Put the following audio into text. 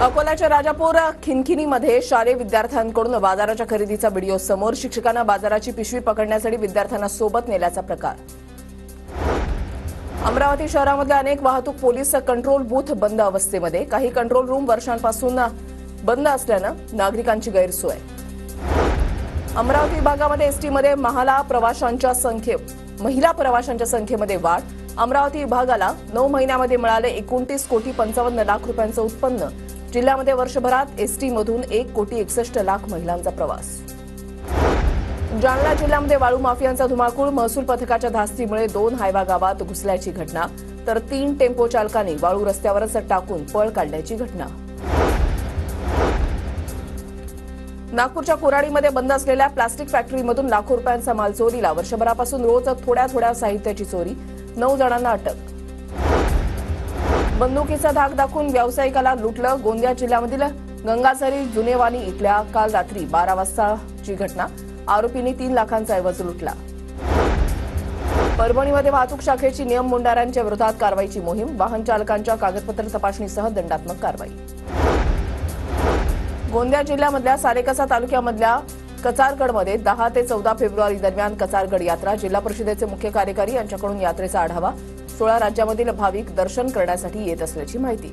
अकोल्याच्या राजापूर खिनखिनीमध्ये शालेय विद्यार्थ्यांकडून बाजाराच्या खरेदीचा व्हिडिओ समोर. शिक्षकांना बाजाराची पिशवी पकडण्यासाठी विद्यार्थ्यांना सोबत नेल्याचा प्रकार. अमरावती शहरामधल्या अनेक वाहतूक पोलीस कंट्रोल बूथ बंद अवस्थेमध्ये. काही कंट्रोल रूम वर्षांपासून बंद असल्यानं नागरिकांची गैरसोय. अमरावती विभागामध्ये एसटीमध्ये महिला प्रवाशांच्या संख्येमध्ये वाढ. अमरावती विभागाला 9 महिन्यामध्ये मिळाले 29,55,00,000 रुपयांचं उत्पन्न. जिल्ह्यामध्ये वर्षभरात एसटीमधून 1,61,00,000 महिलांचा प्रवास. जालना जिल्ह्यामध्ये वाळू माफियांचा धुमाकूळ. महसूल पथकाच्या धास्तीमुळे 2 हायवा गावात घुसल्याची घटना, तर 3 टेम्पो चालकांनी वाळू रस्त्यावरच टाकून पळ काढल्याची घटना. नागपूरच्या कोराडीमध्ये बंद असलेल्या प्लास्टिक फॅक्टरीमधून लाखो रुपयांचा माल चोरीला. वर्षभरापासून रोज थोड्या साहित्याची चोरी. 9 जणांना अटक. बंदुकीचा धाक दाखवून व्यावसायिकाला लुटलं. गोंदिया जिल्ह्यामधील गंगाझरी जुनेवानी इथल्या काल रात्री 12 वाजताची घटना. आरोपींनी 3 लाखांचा ऐवज लुटला. परभणीमध्ये वाहतूक शाखेची नियम मोडणाऱ्यांच्या विरोधात कारवाईची मोहीम. वाहन चालकांच्या कागदपत्र तपासणीसह दंडात्मक कारवाई. गोंदिया जिल्ह्यामधल्या सालेकसा तालुक्यामधल्या कचारगडमध्ये 10 ते 14 फेब्रुवारी दरम्यान कचारगड यात्रा. जिल्हा परिषदेचे मुख्य कार्यकारी यांच्याकडून यात्रेचा आढावा. 16 राज्यामधील भाविक दर्शन करण्यासाठी येत असल्याची माहिती.